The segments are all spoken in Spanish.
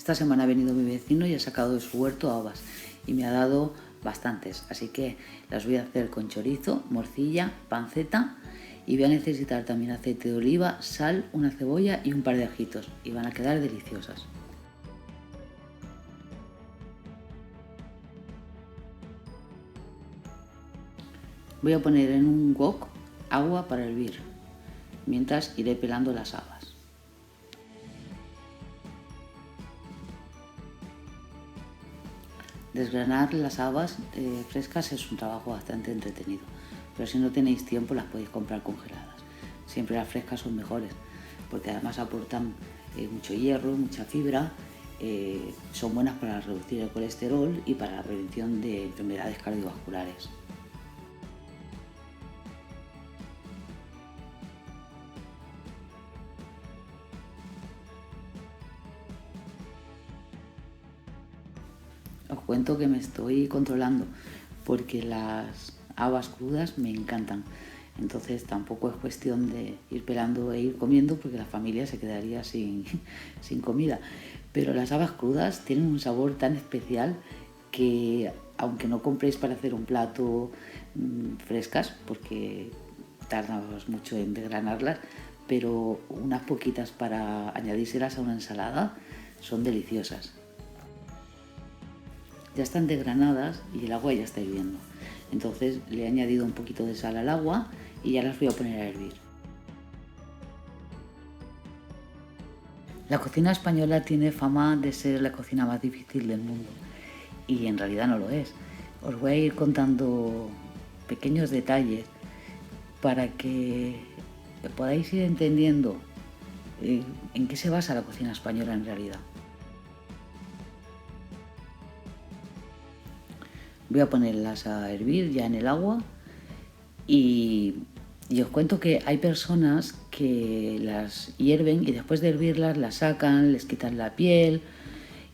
Esta semana ha venido mi vecino y ha sacado de su huerto habas y me ha dado bastantes, así que las voy a hacer con chorizo, morcilla, panceta y voy a necesitar también aceite de oliva, sal, una cebolla y un par de ajitos y van a quedar deliciosas. Voy a poner en un wok agua para hervir, mientras iré pelando las habas. Desgranar las habas frescas es un trabajo bastante entretenido, pero si no tenéis tiempo las podéis comprar congeladas. Siempre las frescas son mejores, porque además aportan mucho hierro, mucha fibra, son buenas para reducir el colesterol y para la prevención de enfermedades cardiovasculares. Os cuento que me estoy controlando porque las habas crudas me encantan. Entonces tampoco es cuestión de ir pelando e ir comiendo porque la familia se quedaría sin comida. Pero las habas crudas tienen un sabor tan especial que aunque no compréis para hacer un plato frescas, porque tardamos mucho en desgranarlas, pero unas poquitas para añadírselas a una ensalada son deliciosas. Ya están desgranadas y el agua ya está hirviendo. Entonces le he añadido un poquito de sal al agua y ya las voy a poner a hervir. La cocina española tiene fama de ser la cocina más difícil del mundo y en realidad no lo es. Os voy a ir contando pequeños detalles para que podáis ir entendiendo en qué se basa la cocina española en realidad. Voy a ponerlas a hervir ya en el agua y os cuento que hay personas que las hierven y después de hervirlas las sacan, les quitan la piel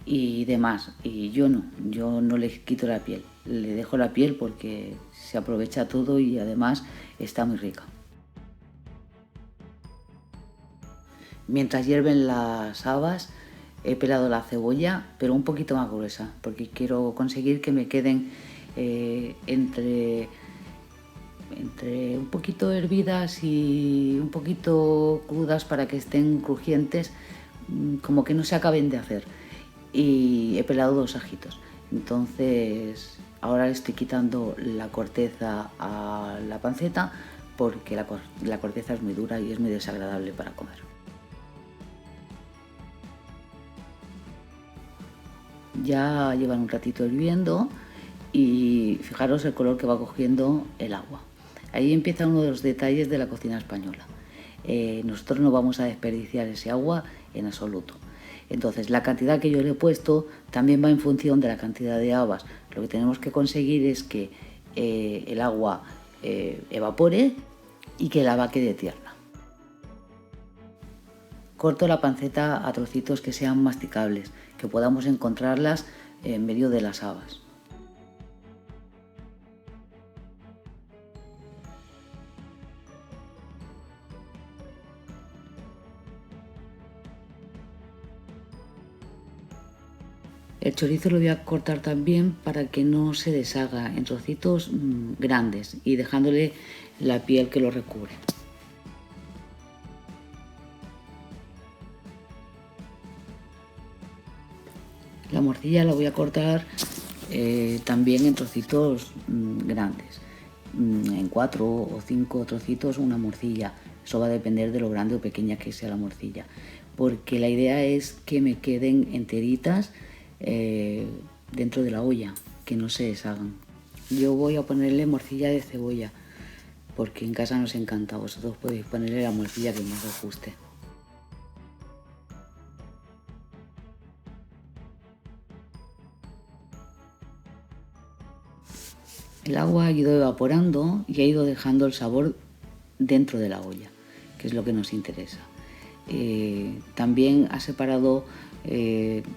y demás. Y yo no les quito la piel, le dejo la piel porque se aprovecha todo y además está muy rica. Mientras hierven las habas, he pelado la cebolla, pero un poquito más gruesa, porque quiero conseguir que me queden entre un poquito hervidas y un poquito crudas para que estén crujientes, como que no se acaben de hacer. Y he pelado 2 ajitos. Entonces ahora le estoy quitando la corteza a la panceta porque la corteza es muy dura y es muy desagradable para comer. Ya llevan un ratito hirviendo y fijaros el color que va cogiendo el agua. Ahí empieza uno de los detalles de la cocina española. Nosotros no vamos a desperdiciar ese agua en absoluto. Entonces la cantidad que yo le he puesto también va en función de la cantidad de habas. Lo que tenemos que conseguir es que el agua evapore y que la haba quede tierna. Corto la panceta a trocitos que sean masticables, que podamos encontrarlas en medio de las habas. El chorizo lo voy a cortar también para que no se deshaga en trocitos grandes y dejándole la piel que lo recubre. La morcilla la voy a cortar también en trocitos grandes, en 4 o 5 trocitos una morcilla. Eso va a depender de lo grande o pequeña que sea la morcilla, porque la idea es que me queden enteritas dentro de la olla, que no se deshagan. Yo voy a ponerle morcilla de cebolla, porque en casa nos encanta. Vosotros podéis ponerle la morcilla que más os guste. El agua ha ido evaporando y ha ido dejando el sabor dentro de la olla, que es lo que nos interesa. También ha separado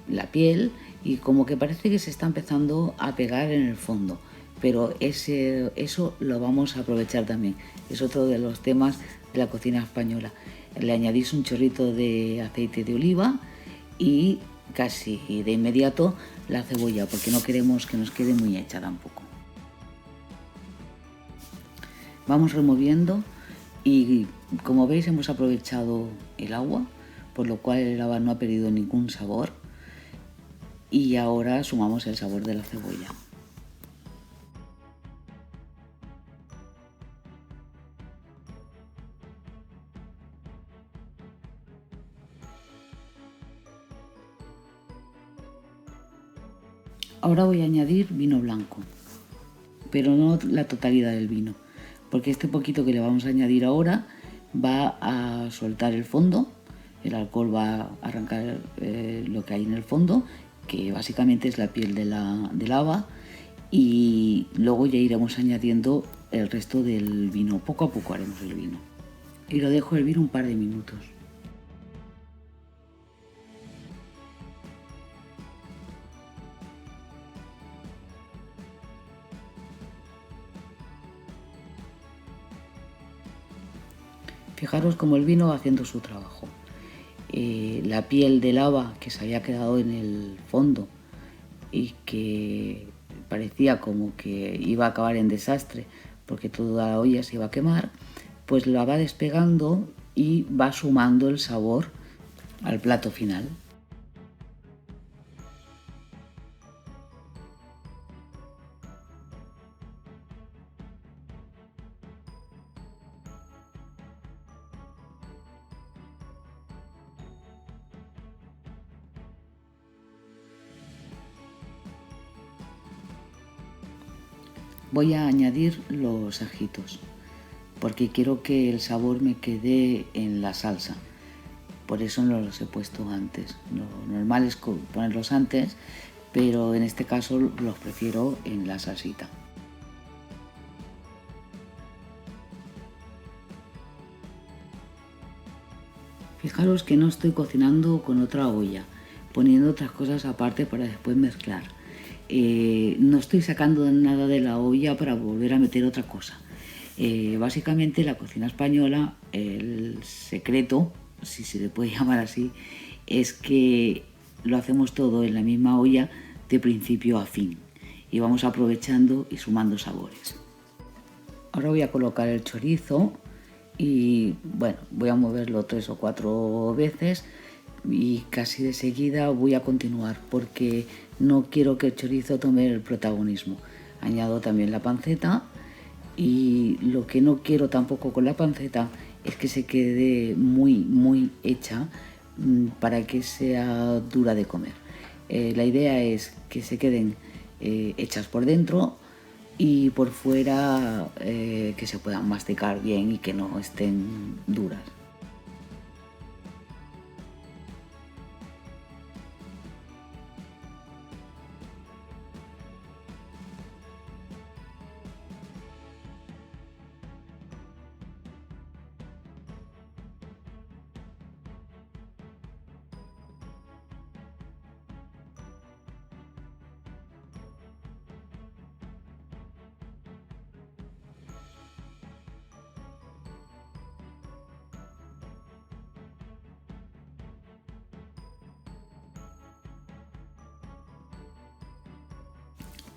la piel y como que parece que se está empezando a pegar en el fondo, pero eso lo vamos a aprovechar también. Es otro de los temas de la cocina española. Le añadís un chorrito de aceite de oliva y casi de inmediato la cebolla, porque no queremos que nos quede muy hecha tampoco. Vamos removiendo y como veis hemos aprovechado el agua, por lo cual el haba no ha perdido ningún sabor, y ahora sumamos el sabor de la cebolla. Ahora voy a añadir vino blanco, pero no la totalidad del vino, porque este poquito que le vamos a añadir ahora va a soltar el fondo, el alcohol va a arrancar lo que hay en el fondo, que básicamente es la piel del haba, y luego ya iremos añadiendo el resto del vino. Poco a poco haremos el vino. Y lo dejo hervir un par de minutos. Fijaros cómo el vino va haciendo su trabajo. La piel del haba que se había quedado en el fondo y que parecía como que iba a acabar en desastre porque toda la olla se iba a quemar, pues la va despegando y va sumando el sabor al plato final. Voy a añadir los ajitos porque quiero que el sabor me quede en la salsa. Por eso no los he puesto antes. Lo normal es ponerlos antes, pero en este caso los prefiero en la salsita. Fijaros que no estoy cocinando con otra olla, poniendo otras cosas aparte para después mezclar. No estoy sacando nada de la olla para volver a meter otra cosa. Básicamente la cocina española, el secreto, si se le puede llamar así, es que lo hacemos todo en la misma olla de principio a fin y vamos aprovechando y sumando sabores. Ahora voy a colocar el chorizo y bueno, voy a moverlo 3 o 4 veces y casi de seguida voy a continuar porque no quiero que el chorizo tome el protagonismo. Añado también la panceta y lo que no quiero tampoco con la panceta es que se quede muy hecha para que sea dura de comer. La idea es que se queden hechas por dentro y por fuera que se puedan masticar bien y que no estén duras.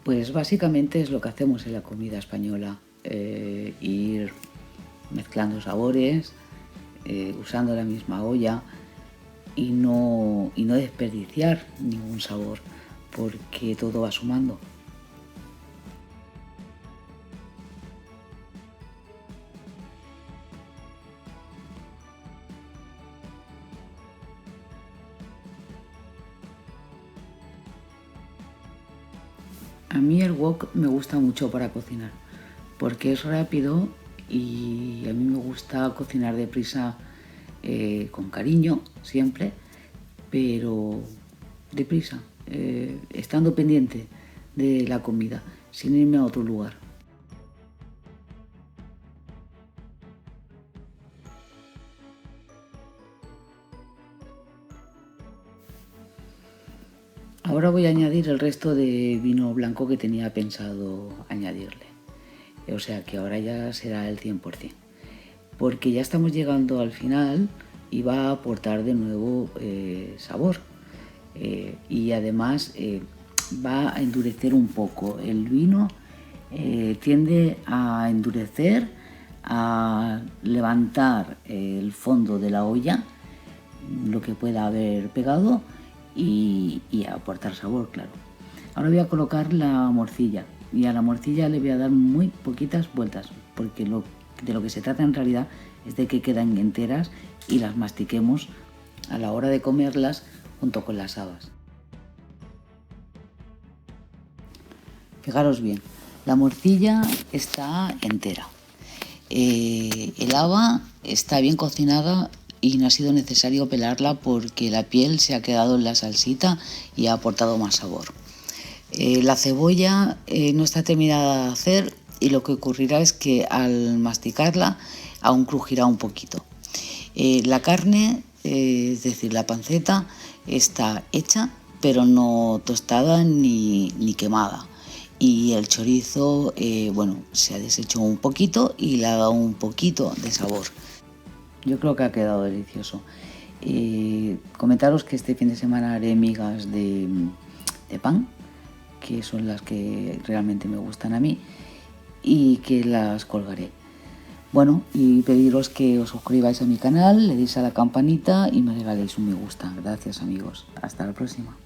Pues básicamente es lo que hacemos en la comida española, ir mezclando sabores, usando la misma olla y no desperdiciar ningún sabor porque todo va sumando. A mí el wok me gusta mucho para cocinar porque es rápido y a mí me gusta cocinar deprisa, con cariño siempre, pero deprisa, estando pendiente de la comida, sin irme a otro lugar. Ahora voy a añadir el resto de vino blanco que tenía pensado añadirle. O sea que ahora ya será el 100%. Porque ya estamos llegando al final y va a aportar de nuevo sabor. y además va a endurecer un poco. El vino tiende a endurecer, a levantar el fondo de la olla, lo que pueda haber pegado, y a aportar sabor, claro. Ahora voy a colocar la morcilla, y a la morcilla le voy a dar muy poquitas vueltas, porque de lo que se trata en realidad es de que queden enteras y las mastiquemos a la hora de comerlas junto con las habas. Fijaros bien, la morcilla está entera. El haba está bien cocinada y no ha sido necesario pelarla porque la piel se ha quedado en la salsita y ha aportado más sabor. La cebolla no está terminada de hacer y lo que ocurrirá es que al masticarla aún crujirá un poquito. La carne, es decir, la panceta, está hecha pero no tostada ni quemada. Y el chorizo, se ha deshecho un poquito y le ha dado un poquito de sabor. Yo creo que ha quedado delicioso. Comentaros que este fin de semana haré migas de pan, que son las que realmente me gustan a mí, y que las colgaré. Bueno, y pediros que os suscribáis a mi canal, le deis a la campanita y me regaléis un me gusta. Gracias, amigos. Hasta la próxima.